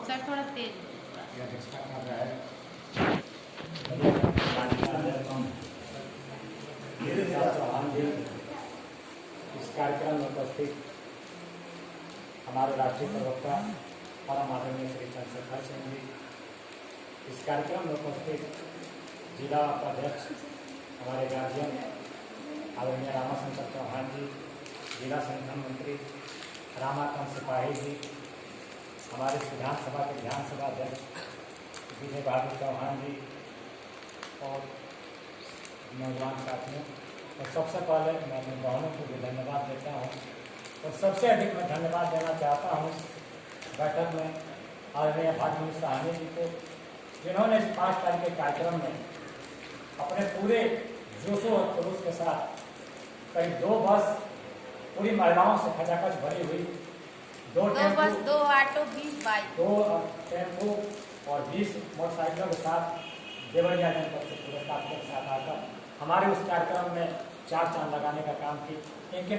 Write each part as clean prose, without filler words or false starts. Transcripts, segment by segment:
Sir थोड़ा तेज। इस कार्यक्रम में उपस्थित हमारे राष्ट्रीय प्रवक्ता परम आदरणीय श्री चंद्रशेखर सिंह जी, इस कार्यक्रम में उपस्थित जिला उपाध्यक्ष हमारे गार्जियन आदरणीय रामाशंकर चौहान जी, जिला संगठन मंत्री रामाकांत सिपाही जी, हमारे विधानसभा के विधानसभा अध्यक्ष विजय बहादुर चौहान जी और नौजवान साथियों, और सबसे पहले मैं बहनों को भी धन्यवाद देता हूँ और सबसे अधिक मैं धन्यवाद देना चाहता हूँ बैठक में आदरणीय भागवत साहनी जी को, जिन्होंने इस 5 तारीख के कार्यक्रम में अपने पूरे जोशो और खरोश के साथ करीब 2 बस पूरी महिलाओं से खचाखच भरी हुई, 2 बस, 2 ऑटो, 20 बाइक, 2 टेम्पो और 20 मोटरसाइकिलों के साथ देवरिया जनपद से पूरे साथ के साथ आकर हमारे उस कार्यक्रम में 4 चांद लगाने का काम की। इनके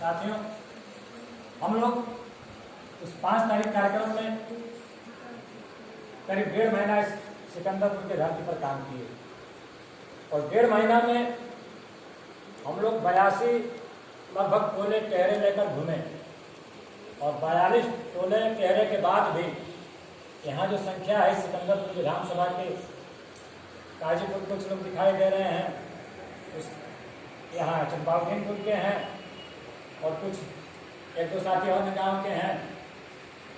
साथियों, हम लोग उस 5 तारीख कार्यक्रम में करीब 1.5 महीना इस सिकंदरपुर के धरती पर काम किए और 1.5 महीना में हम लोग 82 लगभग टोले टहरे लेकर घूमे और 42 टोले टहरे के बाद भी यहाँ जो संख्या है सिकंदरपुर विधानसभा के काजीपुर कुछ लोग दिखाई दे रहे हैं, उस यहाँ चंपावटीपुर के हैं और कुछ 1-2 साथी और गाँव के हैं,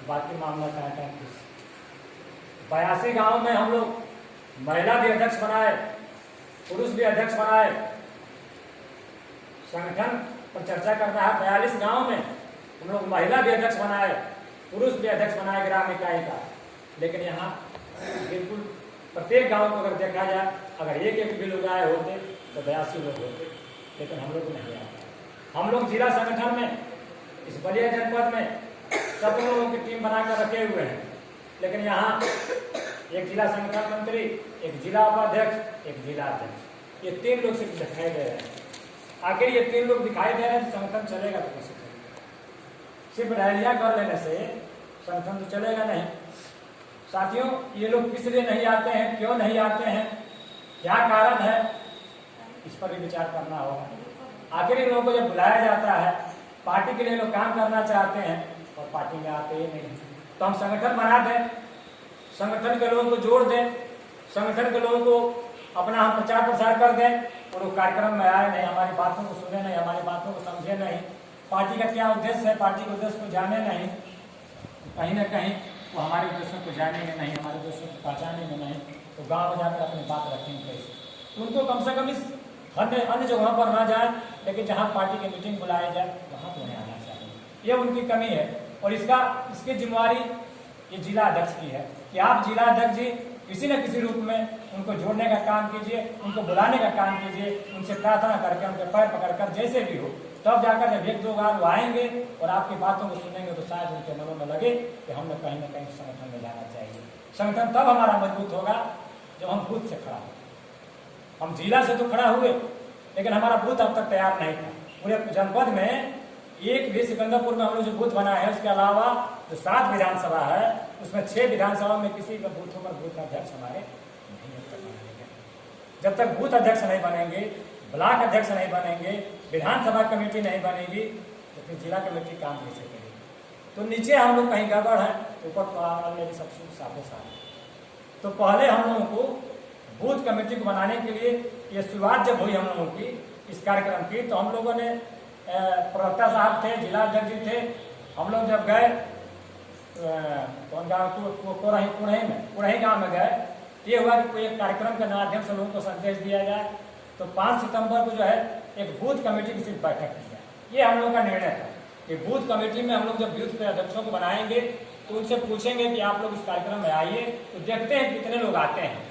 बाकी मामला का 82 गाँव में हम लोग महिला भी अध्यक्ष बनाए, पुरुष भी अध्यक्ष बनाए। संगठन पर चर्चा करना है, 42 गाँव में हम लोग महिला भी अध्यक्ष बनाए, पुरुष भी अध्यक्ष बनाए ग्राम इकाई का। लेकिन यहाँ बिल्कुल प्रत्येक गांव को अगर देखा जाए, अगर एक भी लोग आए होते तो 82 लोग होते, लेकिन हम लोग नहीं आए। हम लोग जिला संगठन में इस बलिया जनपद में 17 लोगों की टीम बनाकर रखे हुए हैं, लेकिन यहाँ एक जिला संगठन मंत्री, एक जिला उपाध्यक्ष, एक जिला अध्यक्ष, ये 3 लोग सिर्फ दिखाई दे रहे हैं। आखिर ये 3 लोग दिखाई दे रहे हैं तो संगठन चलेगा तो कैसे चलेगा? सिर्फ रैलियां कर लेने से संगठन तो चलेगा नहीं। साथियों, ये लोग किस लिए नहीं आते हैं, क्यों नहीं आते हैं, क्या कारण है, इस पर भी विचार करना होगा। आखिर इन लोगों को जब बुलाया जाता है, पार्टी के लिए लोग काम करना चाहते हैं और पार्टी में आते ही नहीं, तो हम संगठन बना दें, संगठन के लोगों को जोड़ दें, संगठन के लोगों को अपना हम प्रचार प्रसार कर दें और वो कार्यक्रम में आए नहीं, हमारी बातों को सुने नहीं, हमारी बातों को समझे नहीं, पार्टी का क्या उद्देश्य है, पार्टी के उद्देश्य को जाने नहीं, कहीं ना कहीं वो हमारे उद्देश्यों को जानेंगे नहीं, हमारे उद्देश्यों को पहचानेंगे नहीं, तो गांव में जाकर अपनी बात रखेंगे कैसे? उनको कम से कम इस अन्य जगहों पर ना जाए, लेकिन जहां पार्टी की मीटिंग बुलाई जाए वहां तो नहीं आना चाहिए। ये उनकी कमी है और इसकी जिम्मेवारी ये जिला अध्यक्ष की है कि आप जिला अध्यक्ष जी किसी न किसी रूप में उनको जोड़ने का काम कीजिए, उनको बुलाने का काम कीजिए, उनसे प्रार्थना करके उनके पैर पकड़कर जैसे भी हो, तब जाकर जब 1-2 बार वो आएंगे और आपकी बातों को सुनेंगे तो शायद उनके मनों में लगे कि हमें कहीं ना कहीं संगठन में जाना चाहिए। संगठन तब हमारा मजबूत होगा जब हम खुद से खड़ा हो। हम जिला से तो खड़ा हुए, लेकिन हमारा बूथ अब तक तैयार नहीं था। पूरे जनपद में एक भी सिकंदरपुर में हम लोग जो बूथ बनाए हैं, उसके अलावा जो 7 विधानसभा है उसमें 6 विधानसभा में किसी का बूथों पर बूथ अध्यक्ष हमारे नहीं बनेंगे। जब तक बूथ अध्यक्ष नहीं बनेंगे, ब्लॉक अध्यक्ष नहीं बनेंगे, विधानसभा कमेटी नहीं बनेगी, तो फिर जिला कमेटी काम कैसे करेगी? तो नीचे हम लोग कहीं गड़बड़ है, ऊपर तो सब साफे साफ। तो पहले हम लोगों को बूथ कमेटी को बनाने के लिए ये शुरुआत जब हुई हम लोगों की इस कार्यक्रम की, तो हम लोगों ने प्रवक्ता साहब थे, जिला अध्यक्ष जी थे, हम लोग जब गए कौन गाँव कुड़ही गाँव में गए, ये हुआ कि कोई एक कार्यक्रम के माध्यम से लोगों को संदेश दिया जाए। तो 5 सितंबर को जो है एक बूथ कमेटी की सिर्फ बैठक की जाए, ये हम लोगों का निर्णय था कि बूथ कमेटी में हम लोग जब बूथ के अध्यक्षों को बनाएंगे तो उनसे पूछेंगे कि आप लोग इस कार्यक्रम में आइए, तो देखते हैं कितने लोग आते हैं।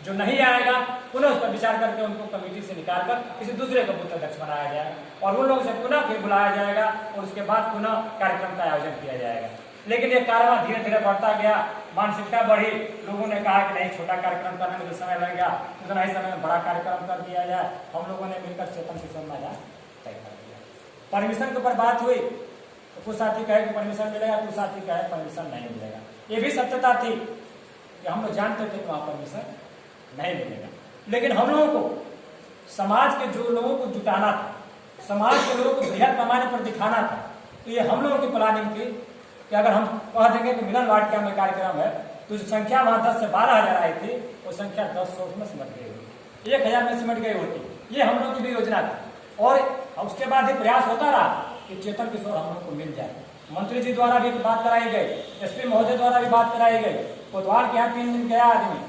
जो नहीं आएगा पुनः उस पर विचार करके उनको कमेटी से निकालकर किसी दूसरे को बूथ अध्यक्ष बनाया जाएगा और उन लोगों से पुनः फिर बुलाया जाएगा और उसके बाद पुनः कार्यक्रम का आयोजन किया जाएगा। लेकिन ये कारवां धीरे धीरे बढ़ता गया, मानसिकता बढ़ी, लोगों ने कहा कि नहीं, छोटा कार्यक्रम करने में जो समय लगेगा उतना ही समय में बड़ा कार्यक्रम कर दिया जाए। हम लोगों ने मिलकर चेतन किशोर मैदान परमिशन के ऊपर बात हुई तो कुछ साथी कहे कि परमिशन मिलेगा, कुछ साथी कहे परमिशन नहीं मिलेगा। ये भी सत्यता थी कि हम लोग जानते थे कि वहाँ परमिशन नहीं मिलेगा, लेकिन हम लोगों को समाज के जो लोगों को जुटाना था, समाज के लोगों को बृहद पैमाने पर दिखाना था। तो ये हम लोगों की प्लानिंग थी कि अगर हम कह देंगे कि मिलन वाटिका में कार्यक्रम है, तो जो संख्या वहाँ 10 से 12,000 आई थी, वो संख्या 10 में सिमट गई होती, 1,000 में सिमट गई होती। ये हम लोग की भी योजना थी। और उसके बाद ये प्रयास होता रहा कि चेतन किशोर हम लोग को मिल जाए। मंत्री जी द्वारा भी बात कराई गई, एसपी महोदय द्वारा भी बात कराई गई, कोतवाल के यहाँ 3 दिन गया आदमी,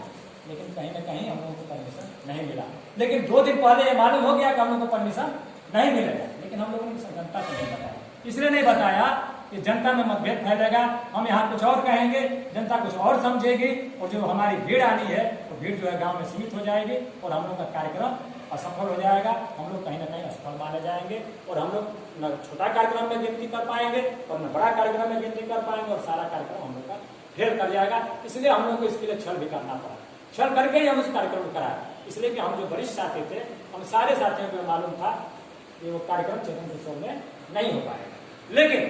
लेकिन कहीं ना कहीं हम लोगों को परमिशन नहीं मिला। लेकिन 2 दिन पहले ये मालूम हो गया कि हम लोग को परमिशन नहीं मिलेगा, लेकिन हम लोगों ने जनता को नहीं बताया। इसलिए नहीं बताया कि जनता में मतभेद फैलेगा, हम यहाँ कुछ और कहेंगे, जनता कुछ और समझेगी, और जो हमारी भीड़ आनी है वो भीड़ जो है गांव में सीमित हो जाएगी और हम लोग का कार्यक्रम असफल हो जाएगा। हम लोग कहीं ना कहीं असफल माने जाएंगे और हम लोग न छोटा कार्यक्रम में गिनती कर पाएंगे और न बड़ा कार्यक्रम में गिनती कर पाएंगे और सारा कार्यक्रम हम लोग का फेल कर जाएगा। इसलिए हम लोग को इसके लिए छल भी करना पड़ा, छल करके ही हम उस कार्यक्रम को कराया। इसलिए कि हम जो वरिष्ठ साथी थे, हम सारे साथियों को मालूम था कि वो कार्यक्रम चेतन किशोर में नहीं हो पाएगा, लेकिन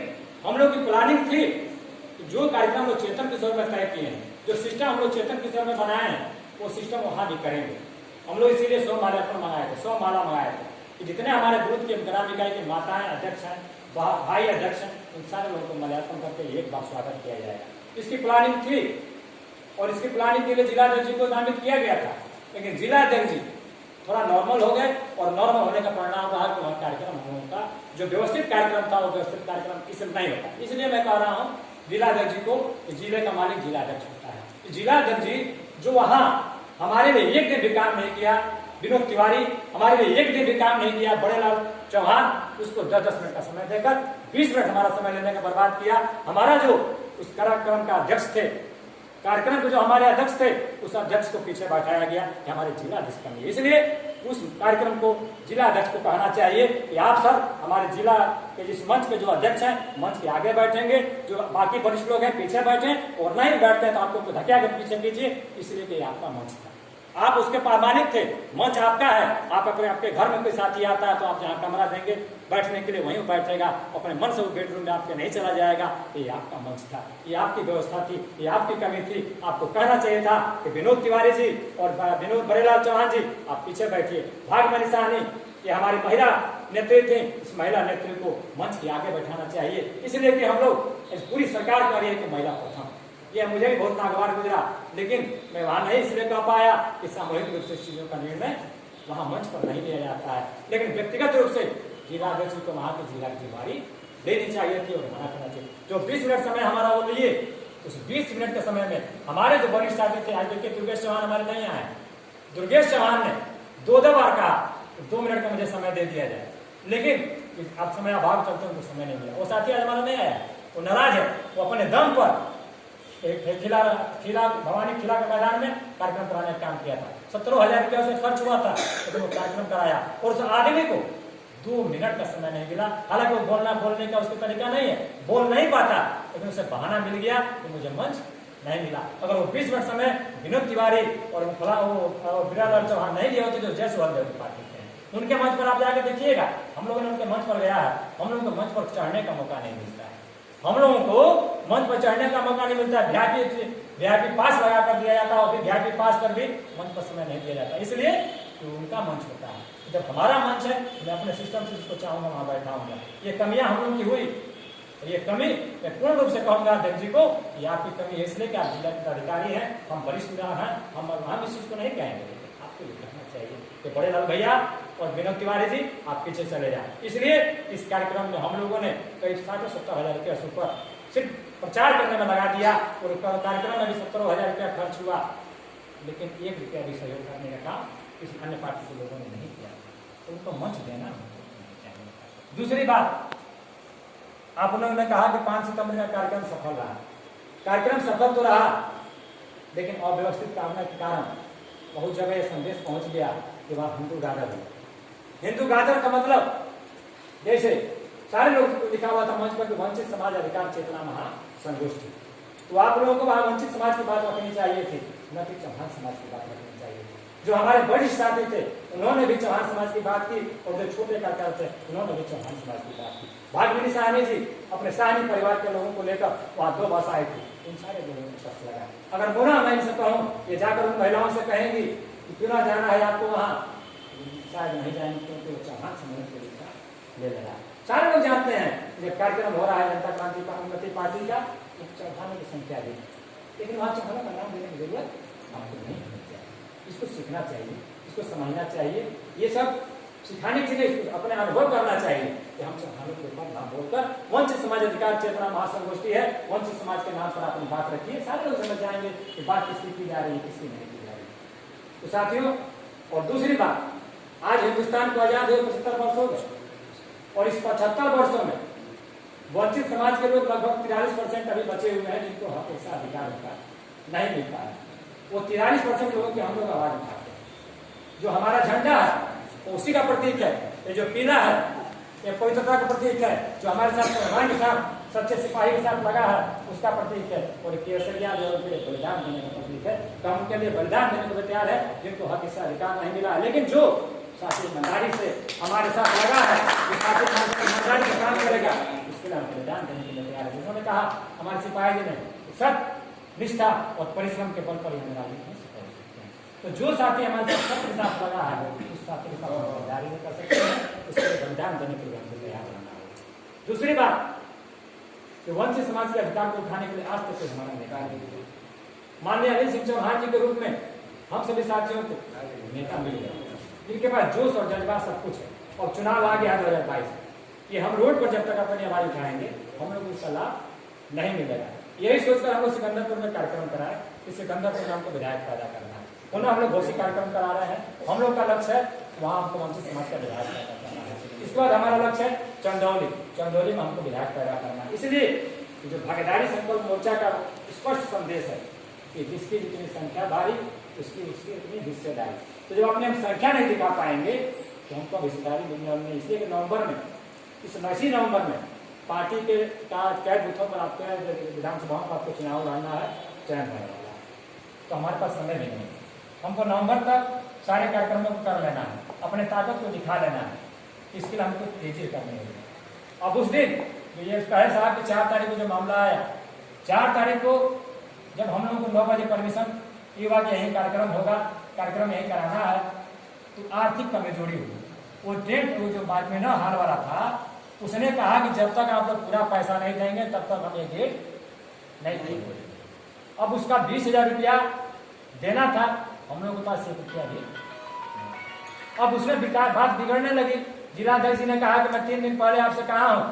हम लोग की प्लानिंग थी कि जो कार्यक्रम लोग चेतन किशोर में तय किए हैं, जो सिस्टम हम लोग चेतन किशोर में बनाए हैं, वो सिस्टम वहां भी करेंगे। हम लोग इसीलिए 100 माल्यार्पण मंगाए थे, 100 माला मंगाए थे कि जितने हमारे ग्रुप के ग्राम इकाई के माताएं अध्यक्ष हैं, भाई अध्यक्ष हैं, उन सारे लोगों को माल्यार्पण करके एक बार स्वागत किया जाएगा। इसकी प्लानिंग थी और इसकी प्लानिंग के लिए जिला अध्यक्ष जी को नामित किया गया था, लेकिन जिला अध्यक्ष जी थोड़ा नॉर्मल हो गए और नॉर्मल होने का परिणाम रहा कि वह कार्यक्रम हम लोगों का जो व्यवस्थित कार्यक्रम था वो व्यवस्थित कार्यक्रम इसमें नहीं होता। इसलिए मैं कह रहा हूँ जिला अध्यक्ष जी को, जिले का मालिक जिला अध्यक्ष होता है। जिला अध्यक्ष जी जो वहाँ हमारे लिए एक दिन भी काम नहीं किया, विनोद तिवारी हमारे लिए एक दिन भी काम नहीं किया, बड़ेलाल चौहान उसको 10-10 मिनट का समय देकर 20 मिनट हमारा समय लेने का बर्बाद किया। हमारा जो उस कार्यक्रम का अध्यक्ष थे, कार्यक्रम के जो हमारे अध्यक्ष थे, उस अध्यक्ष को पीछे बैठाया गया कि हमारे जिला अध्यक्ष कमी है। इसलिए उस कार्यक्रम को जिला अध्यक्ष को कहना चाहिए कि आप सर हमारे जिला के जिस मंच के जो अध्यक्ष हैं, मंच के आगे बैठेंगे, जो बाकी वरिष्ठ लोग हैं पीछे बैठे, और नहीं बैठते हैं तो आपको धक्या के पीछे कीजिए, इसलिए कि आपका मंच था, आप उसके प्रामाणिक थे, मंच आपका है। आप अपने आपके घर में कोई साथी आता है तो आप जहाँ कमरा देंगे बैठने के लिए वहीं बैठेगा, अपने मन से वो बेडरूम में आपके नहीं चला जाएगा। ये आपका मंच था, ये आपकी व्यवस्था थी, ये आपकी कमी थी। आपको कहना चाहिए था कि विनोद तिवारी जी और विनोद बड़ेलाल चौहान जी आप पीछे बैठिए। भागमनी साहनी ये हमारी महिला नेत्री थी, इस महिला नेत्री को मंच के आगे बैठाना चाहिए। इसलिए कि हम लोग इस पूरी सरकार कर रही है कि महिला प्रथम, ये मुझे भी बहुत नागवार गुजरा, लेकिन मैं वहां नहीं इसलिए कह पाया कि सामूहिक रूप से चीजों का निर्णय वहां मंच पर नहीं लिया जाता है, लेकिन व्यक्तिगत रूप से जिला अध्यक्ष को वहां की जिला की जिम्मेदारी लेनी चाहिए थी और मना करना चाहिए। जो 20 मिनट समय हमारा वो लिए, उस 20 मिनट के समय में हमारे जो वरिष्ठ साथी थे, आज देखिए दुर्गेश चौहान हमारे नहीं आए, दुर्गेश चौहान ने 2 बार कहा 2 मिनट का मुझे समय दे दिया जाए, लेकिन अब समय अभाव चलते उनको समय नहीं मिला। वो साथी आज हमारा नहीं आया, वो नाराज है, वो अपने दम पर भवानी खिला के मैदान में कार्यक्रम कराने का काम किया था। 17,000 रुपया उसे खर्च हुआ था, तो वो कार्यक्रम कराया और उस आदमी को 2 मिनट का समय नहीं मिला। हालांकि वो बोलने का उसका तरीका नहीं है, बोल नहीं पाता, लेकिन उसे बहाना मिल गया कि मुझे मंच नहीं मिला। अगर वो 20 मिनट समय विनोद तिवारी और बड़ेलाल चौहान नहीं दिए होते जो जय सुहलदेव की पार्टी थे, उनके मंच पर आप जाकर देखिएगा, हम लोगों ने उनके मंच पर गया है, हम लोगों को मंच पर चढ़ने का मौका नहीं मिलता है, हम लोगों को मंच पर चढ़ने का मौका नहीं मिलता है। वीआईपी पास लगा कर दिया जाता है और फिर वीआईपी पास पर भी मंच पर समय नहीं दिया जाता, इसलिए कि उनका मंच होता है। जब हमारा मंच है, मैं अपने सिस्टम से जिसको चाहूंगा वहां बैठाऊंगा। ये कमियां हम लोगों की हुई, ये कमी मैं पूर्ण रूप से कहूंगा अध्यक्ष जी को, ये आपकी कमी है, इसलिए कि आप जिला के अधिकारी हैं, हम वरिष्ठ हैं, हम वहां इस चीज को नहीं कहेंगे, आपको ये कहना चाहिए कि बड़ेलाल भैया और विनोद तिवारी जी आप पीछे चले जाए। इसलिए इस कार्यक्रम में हम लोगों ने करीब 60-70 रुपया सुपर सिर्फ प्रचार करने में लगा दिया और कार्यक्रम में भी 17,000 रुपया खर्च हुआ, लेकिन 1 रुपया भी सहयोग करने का काम किसी अन्य पार्टी के लोगों ने नहीं किया, तो उनको मंच देना चाहिए। दूसरी बात, आप लोगों ने कहा कि 5 सितंबर का कार्यक्रम सफल रहा, कार्यक्रम सफल तो रहा, लेकिन अव्यवस्थित कामना के कारण बहुत जगह यह संदेश पहुंच गया कि वह हिंदू गादर है। हिंदू गादर का मतलब जैसे सारे लोग लिखा हुआ था मंच पर कि वंचित समाज अधिकार चेतना महासंगोष्ठी, तो आप लोगों को वहां वंचित समाज की बात रखनी चाहिए थी, न कि चौहान समाज की बात रखनी चाहिए थी। जो हमारे वरिष्ठ साथी थे उन्होंने भी चौहान समाज की बात की, और जो छोटे कार्यकर्ता थे उन्होंने भी चौहान समाज की बात की। भागवती साहनी जी अपने साहनी परिवार के लोगों को लेकर वहां 2 बस आए थे, उन सारे लोगों को पक्ष लगा। अगर पुनः मैं इनसे कहूँ ये जाकर उन महिलाओं से कहेंगी कि क्यों ना जाना है आपको वहां, शायद नहीं जाएंगे, क्योंकि वो चौहान समाज के लिए ले रहा है। सारे लोग जानते हैं जब कार्यक्रम हो रहा है जनता क्रांति उन्नति पार्टी का, चौहानों की संख्या भी, लेकिन वहां चौहानों का नाम देने की जरूरत आपको नहीं होनी चाहिए। इसको सीखना चाहिए, इसको समझना चाहिए, ये सब सिखाने के लिए इसको अपने अनुभव करना चाहिए कि हम चौहानों के ऊपर नाम बोलकर वंचित समाज अधिकार चेतना महासंगोष्ठी है, वंचित समाज के नाम पर अपनी बात रखिए, सारे लोग समझ जाएंगे कि बात किसकी की जा रही है, किसकी नहीं की जा रही है। तो साथियों, और दूसरी बात, आज हिंदुस्तान को आजाद हुए 75 वर्ष हो गए, और इस 75 वर्षों में वंचित समाज के लोग लगभग 43% अभी बचे हुए हैं जिनको हक ऐसा अधिकार होता नहीं मिलता है। वो 43% लोगों की हम लोग आवाज उठाते हैं। जो हमारा झंडा है तो उसी का प्रतीक है, ये जो पीला है ये पवित्रता का प्रतीक है, जो हमारे साथ भगवान के साथ सच्चे सिपाही के साथ लगा है उसका प्रतीक है, और केसरिया जो उनके लिए बलिदान देने का प्रतीक है। तो हम उनके लिए बलिदान देने को तैयार है जिनको हक ऐसा अधिकार नहीं मिला है। लेकिन जो साथी ईमानदारी से हमारे साथ लगा है, जो साथी ईमानदारी से काम करेगा, उसके लिए हम बलिदान देने के लिए तैयार है। उन्होंने कहा हमारे सिपाही जी ने सत्य, निष्ठा और परिश्रम के बल पर तो जो साथी हमारे साथ के साथ लगा है उस साथी के साथ जारी कर सकते हैं, उसके बलिदान देने के लिए हमको तैयार रहना है। दूसरी बात कि वंचित समाज के अधिकार को उठाने के लिए आज तक हमारा नेता नहीं, माननीय अनिल सिंह चौहान जी के रूप में हम सभी साथियों को नेता मिल गए जिनके पास जोश और जज्बा सब कुछ है, और चुनाव आ गया 2022 कि हम रोड पर जब तक अपनी आवाज उठाएंगे हम लोग उसका लाभ नहीं मिलेगा। यही सोचकर हम लोग सिकंदरपुर में कार्यक्रम कराए कि सिकंदरपुर में हमको विधायक पैदा करना है, उन्हें हम लोग घोषित कार्यक्रम करा रहे हैं। हम लोग का लक्ष्य है वहां हमको वंचित समाज का विधायक पैदा करना है। इसके बाद हमारा लक्ष्य है चंदौली में हमको विधायक पैदा करना है। इसलिए जो भागीदारी संकल्प मोर्चा का स्पष्ट संदेश है कि जिसकी जितनी संख्या भारी उसकी उतनी हिस्सेदारी। तो जब अपने हम संख्या नहीं दिखा पाएंगे तो हमको हिस्सेदारी मिलने वाली नहीं। इसलिए नवंबर में, इस 29 नवंबर में पार्टी के कई बूथों पर आपको विधानसभाओं पर आपको चुनाव लड़ना है, चयन होने वाला है। तो हमारे पास समय नहीं है, हमको नवंबर तक सारे कार्यक्रमों को कर लेना है, अपने ताकत को दिखा लेना है। इसके लिए हमको तेजी करनी होगी। अब उस दिन ये कहे साहब कि 4 तारीख को जो मामला आया, 4 तारीख को जब हम लोगों को 9 बजे परमिशन युवा कि यही कार्यक्रम होगा, कार्यक्रम यही कराना है, तो आर्थिक कमजोरी हुई। वो डेट जो बाद में न हाल वाला था उसने कहा कि जब तक आप लोग पूरा पैसा नहीं देंगे तब तक हम ये डेट नहीं देंगे। अब उसका 20,000 रुपया देना था, हम लोगों के पास 1 रुपया भी। अब उसमें बात बिगड़ने लगी। जिलाध्यक्ष जी ने कहा कि मैं 3 दिन पहले आपसे कहा हूं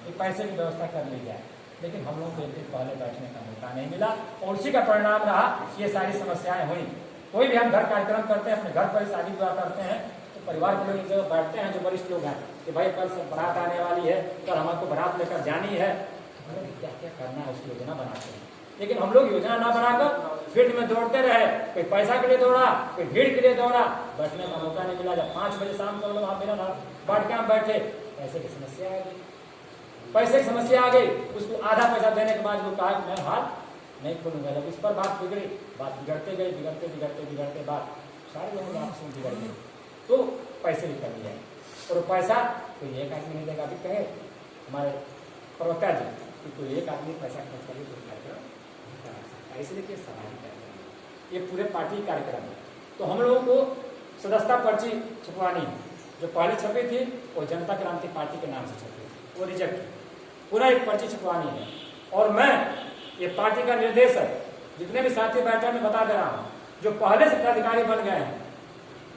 कि पैसे की व्यवस्था कर ली जाए, लेकिन हम लोगों को 1 दिन पहले बैठने का मौका नहीं मिला, और उसी का परिणाम रहा ये सारी समस्याएं हुई। कोई भी हम घर कार्यक्रम करते हैं, अपने घर पर शादी विवाह करते हैं, तो परिवार के लोग एक जगह बैठते हैं, जो वरिष्ठ लोग हैं कि भाई कल से बारात आने वाली है, कल हमको बारात लेकर जानी है, क्या क्या करना है उसकी योजना बनाते हैं। लेकिन हम लोग योजना ना बनाकर फील्ड में दौड़ते रहे, कोई पैसा के लिए दौड़ा, कोई भीड़ के लिए दौड़ा, बैठने का मौका नहीं मिला। जब 5 बजे शाम को हम लोग वहां बिना बाट के बैठे, पैसे की समस्या आ गई, पैसे की समस्या आ गई। उसको आधा पैसा देने के बाद वो कहा कि मैं हाथ नहीं खोलूंगा। जब इस पर बात बिगड़ी, बात बिगड़ते गई, बिगड़ते बात सारे लोगों ने आपस में बिगड़ गई, तो पैसे भी कर लिया, और पैसा कोई एक आदमी नहीं देगा। अभी कहे हमारे प्रवक्ता जी कि कोई एक आदमी पैसा खर्च करके कोई कार्यक्रम नहीं करा सकता, इसलिए सामाजिक कार्यक्रम ये पूरे पार्टी कार्यक्रम है। तो हम लोगों को सदस्यता पर्ची छपवानी है, जो पहले छपी थी वो जनता क्रांति पार्टी के नाम से छपी, वो रिजेक्ट, पूरा एक पर्ची छपवानी है। और मैं ये पार्टी का निर्देश है, जितने भी साथी बैठे मैं बता दे रहा हूँ, जो पहले से पदाधिकारी बन गए हैं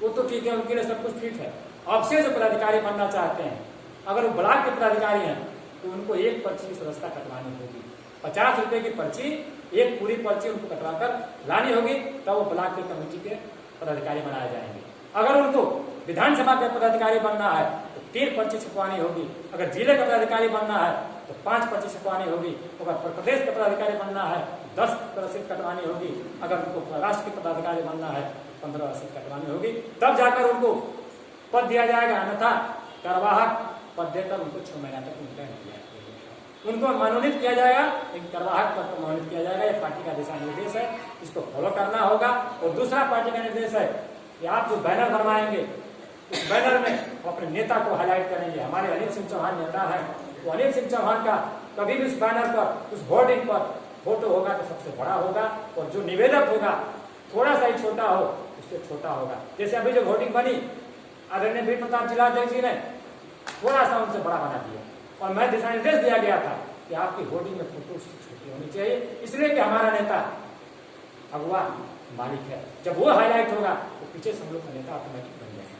वो तो ठीक है, उनके लिए सब कुछ ठीक है। अब से जो पदाधिकारी बनना चाहते हैं, अगर वो ब्लॉक के पदाधिकारी हैं तो उनको एक पर्ची की सदस्यता कटवानी होगी। 50 रुपए की पर्ची, एक पूरी पर्ची उनको कटवाकर लानी होगी, तब वो ब्लॉक के कमेटी के पदाधिकारी बनाए जाएंगे। अगर उनको विधानसभा के पदाधिकारी बनना है तो 3 पर्ची छपवानी होगी। अगर जिले का पदाधिकारी बनना है तो 5 पर्ची छपवानी होगी। अगर प्रदेश का पदाधिकारी बनना है 10 रसीद कटवानी होगी। अगर उनको राष्ट्र के पदाधिकारी बनना है 15 रसीद कटवानी होगी, तब जाकर उनको पद दिया जाएगा। अन्यथा कार्यवाहक पद देकर उनको 6 महीना तक उनको मनोनीत किया जाएगा, लेकिन कार्यवाहक पद पर मनोनीत किया जाएगा। ये पार्टी का दिशा निर्देश है, इसको फॉलो करना होगा। और दूसरा पार्टी का निर्देश है कि आप जो बैनर बनवाएंगे उस बैनर में अपने नेता को हाईलाइट करेंगे। हमारे अनिल सिंह चौहान नेता है, तो अनिल सिंह चौहान का कभी भी उस बैनर पर, उस होर्डिंग पर फोटो होगा तो सबसे बड़ा होगा, और जो निवेदक होगा थोड़ा सा ही छोटा हो उससे छोटा होगा। जैसे अभी जो होर्डिंग बनी आदरणीय वीर प्रताप जिलाध्यक्ष जी ने थोड़ा सा उनसे बड़ा बना दिया, और मैं दिशा निर्देश दिया गया था कि आपकी होर्डिंग में फोटो उससे छोटी होनी चाहिए, इसलिए कि हमारा नेता अगुवा मालिक है। जब वो हाईलाइट होगा तो पीछे से हम लोग का नेता ऑटोमेटिक बन जाएगा।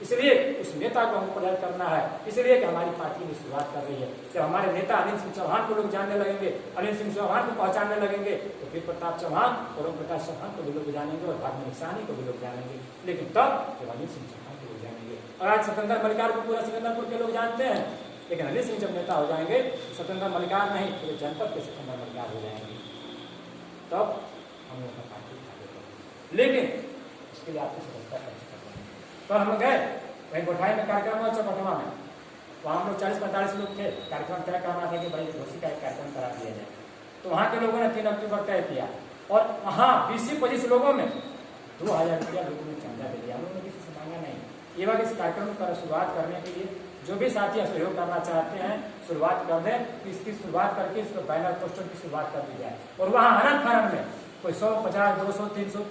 इसलिए उस नेता को हमको प्रयास करना है, इसलिए कि हमारी पार्टी में शुरुआत कर रही है। जब हमारे नेता अनिल सिंह चौहान को लोग जानने लगेंगे, अनिल सिंह चौहान को पहचानने लगेंगे, तो वीर प्रताप चौहान और ओम प्रकाश चौहान को भी लोग जानेंगे और भागवत साहनी को भी लोग जानेंगे। लेकिन तब जब अनिल सिंह चौहान को लोग जानेंगे, और आज सिकंदर मलिकार को पूरा सिकंदरपुर के लोग जानते हैं, लेकिन अनिल सिंह जब नेता हो जाएंगे सिकंदर मलिकार नहीं पूरे जनपद के सिकंदर मलिकार हो जाएंगे, तब हम लोग का पार्टी आगे बढ़ेगी। लेकिन इसके लिए आपको सतर्कता करनी है। तो हम लोग गए वही गोठाई में कार्यक्रम हुआ चौपटवा में, वहाँ हम लोग 40-45 लोग थे। कार्यक्रम तय करना था कि भाई घोषी का एक कार्यक्रम करा दिया जाए, तो वहाँ के लोगों ने 3 अक्टूबर तय किया, और वहाँ 20-25 लोगों में 2000 रुपया लोगों ने चंदा दे दिया। हम लोगों ने किसी से मांगा नहीं। ये बात इस कार्यक्रम का शुरुआत करने के लिए जो भी साथी सहयोग करना चाहते हैं शुरुआत कर दें, इसकी शुरुआत करके इसको बैनर पोस्टर की शुरुआत कर दी जाए। और वहाँ आनंद फानंद में कोई 100, 50, 200, 300,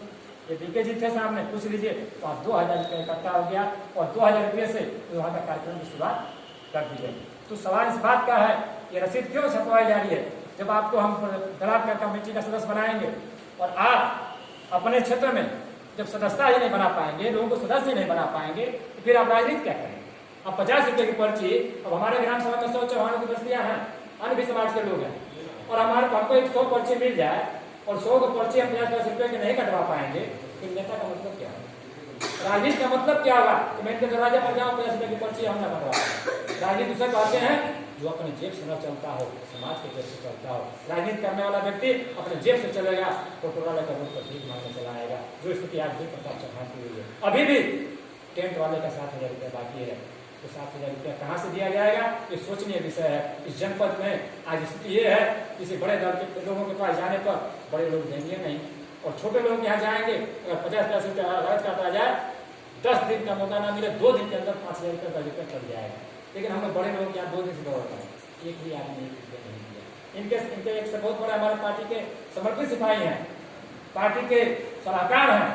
ये डीके जी थे सामने, पूछ लीजिए, तो आप 2000 रुपये इकट्ठा हो गया, और 2000 रुपये से वहाँ का कार्यक्रम की शुरुआत कर दी गई। तो सवाल इस बात का है ये रसीद क्यों छपवाई जा रही है? जब आपको हम ब्लॉक कमेटी का सदस्य बनाएंगे और आप अपने क्षेत्र में जब सदस्यता ही नहीं बना पाएंगे, लोगों को सदस्य ही नहीं बना पाएंगे, तो फिर आप राजनीति क्या करेंगे? अब 50 रुपये की पर्ची, अब हमारे ग्राम सभा में 100 चौहानों की बस्तियां हैं, अन्य भी समाज के लोग हैं, और हमारे हमको 100 पर्ची मिल जाए और 100 को पर्ची हम 50-50 रुपये की नहीं कटवा पाएंगे, फिर नेता का मतलब क्या है? राजनीति का मतलब क्या होगा कि मैं इनके दरवाजे पर जाऊँ 50 रुपये की पर्ची हम ना कटवा। राजनीति उसे कहते हैं जो अपने जेब से न चलता हो, समाज के जेब से चलता हो। राजनीति करने वाला व्यक्ति अपने जेब से चलेगा, फोटो वाले का मुख पर भीख मांगने चला आएगा, जो स्थिति आज भी प्रताप चौहान की हुई है। अभी भी टेंट वाले का 7000 रुपये बाकी है, तो 7000 रुपया कहाँ से दिया जाएगा? ये सोचनीय विषय है। इस जनपद में आज स्थिति ये है, किसी बड़े दल के लोगों के पास जाने पर बड़े लोग देंगे नहीं, और छोटे लोग यहाँ जाएंगे, अगर 50-50 रुपया लागत काटा जाए, 10 दिन का मौका ना मिले, 2 दिन के अंदर 5000 रुपये का बजट कट जाएगा। लेकिन हम बड़े लोग यहाँ 2 दिन से दौड़ते हैं, एक भी आदमी नहीं दिया। इनके एक से बहुत बड़े हमारे पार्टी के समर्पित सिपाही हैं, पार्टी के सलाहकार हैं,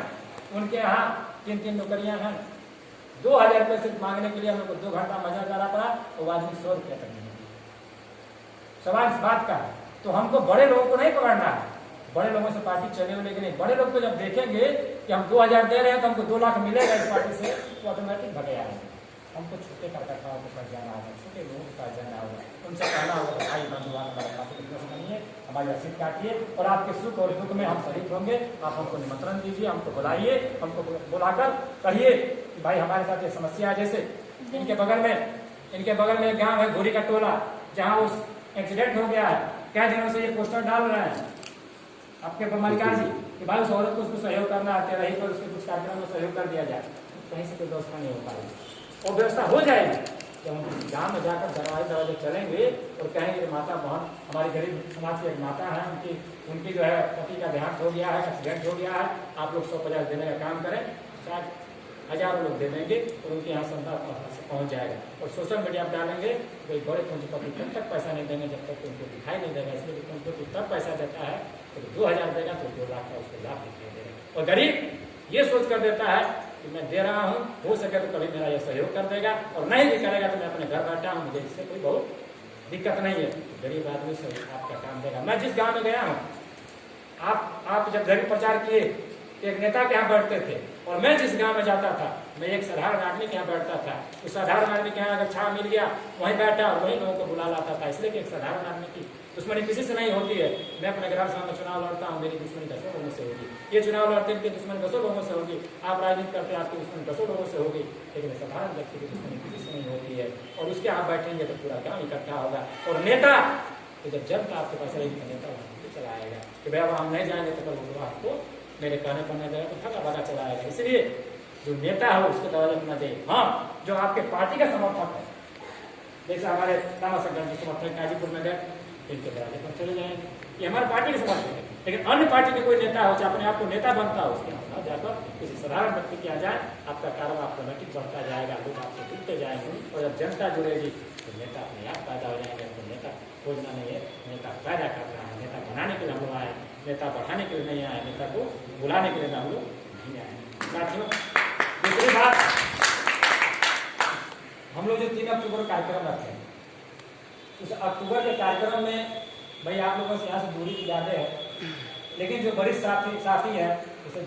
उनके यहाँ 3-3 नौकरियां हैं। 2000 रुपये से मांगने के लिए हम लोग को 2 घंटा मजा करा पड़ा, और आदमी 100 रुपया तक नहीं दिया। सवाल इस बात का है, तो हमको बड़े लोगों को नहीं पकड़ना है। बड़े लोगों से पार्टी चलेगी कि नहीं, बड़े लोग तो जब देखेंगे कि हम 2000 दे रहे हैं तो हमको 2 लाख मिलेगा इस पार्टी से, तो ऑटोमेटिक भगे आएंगे। हमको छोटे कार्यकर्ताओं के पास जाना होगा, छोटे लोगों के पास जाना होगा, उनसे कहना होगा भाई बंधुआ हमारे पास बनिए, हमारी रसीद काटिए, और आपके सुख और दुख में हम शरीक होंगे। आप हमको निमंत्रण दीजिए, हमको बुलाइए, हमको बुलाकर कहिए कि भाई हमारे साथ ये समस्या है। जैसे इनके बगल में एक गाँव है घोरी का टोला, जहाँ उस एक्सीडेंट हो गया है, क्या दिनों से ये पोस्टर डाल रहे हैं आपके मलिकार जी कि भाई उस औरत को उसको सहयोग करना है, रही पर उसके कुछ कार्यक्रम में सहयोग कर दिया जाए। कहीं से कोई व्यवस्था नहीं हो पाएगी, और व्यवस्था हो जाएगी जब हम किसी गाँव में जाकर दरवाजे चलेंगे और कहेंगे माता बहन हमारी गरीब समाज की एक माता है, उनकी जो है पति का देहांत हो गया है, एक्सीडेंट हो गया है, आप लोग 100-50 देने का काम करें, शायद हजारों लोग दे देंगे और उनके यहाँ संस्था पहुँच जाएगा। और सोशल मीडिया पर डालेंगे, कोई बड़े पूंजीपति तब तक पैसा नहीं देंगे जब तक उनको दिखाई नहीं देगा। इसलिए पूंजीपति तब पैसा देता है तो 2000 देगा तो 2 लाख का उसको लाभ दिखाई देगा, और गरीब ये सोच कर देता है कि मैं दे रहा हूँ, हो सके तो कभी मेरा ये सहयोग कर देगा, और नहीं भी करेगा तो मैं अपने घर बैठा हूँ, मुझे इससे कोई बहुत दिक्कत नहीं है। गरीब आदमी से आपका काम देगा। मैं जिस गाँव में गया हूँ, आप जब गरीब प्रचार किए एक नेता के यहाँ बैठते थे, और मैं जिस गांव में जाता था मैं एक साधारण आदमी के यहाँ बैठता था। उस साधारण आदमी के यहाँ अगर छाव मिल गया वहीं बैठा और वहीं लोगों को बुला लाता था। इसलिए कि एक साधारण आदमी की दुश्मनी किसी से नहीं होती है। मैं अपने ग्राम सभा में चुनाव लड़ता हूँ, मेरी दुश्मनी 10 लोगों से होगी, ये चुनाव लड़ते हैं दुश्मनी 10 लोगों से होगी, आप राजनीति करते हैं आपकी दुश्मनी 10 लोगों से होगी, लेकिन साधारण व्यक्ति की दुश्मनी किसी से नहीं होती है। और उसके आप बैठेंगे तो पूरा गाँव इकट्ठा होगा। और नेता तो जब जनता आपके पास रहेगी नेता चला आएगा कि भाई अब हम नहीं जाएंगे तो कल आपको मेरे कहने पर नहीं जाएगा तो भगा भगा चला आएगा। इसलिए जो नेता है उसके दरवाजे पर न दे। हाँ, जो आपके पार्टी का समर्थक है, जैसे हमारे रामा शंकर जी समर्थक गाजीपुर में गए, इनके दरवाजे पर चले जाएंगे, ये हमारे पार्टी के समर्थक है। लेकिन अन्य पार्टी के कोई नेता हो, चाहे अपने आप को नेता बनता हो, उसके यहाँ पर किसी साधारण व्यक्ति के आ जाए, आपका कारोबार ऑटोमेटिक बढ़ता जाएगा, लोग आपसे जुड़ते जाएंगे, और जब जनता जुड़ेगी तो नेता अपने आप पैदा हो जाएंगे। तो नेता खोजना नहीं है, नेता पैदा करना है। नेता बनाने के लिए हम लोग आए, नेता बढ़ाने के लिए नहीं आए, नेता को बुलाने के लिए हम लोग नहीं आए। साथियों, दूसरी बात, हम लोग जो 3 अक्टूबर कार्यक्रम रखते हैं, उस अक्टूबर के कार्यक्रम में भाई आप लोगों से यहाँ से दूरी की यादें है, लेकिन जो बड़ी साथी है, जैसे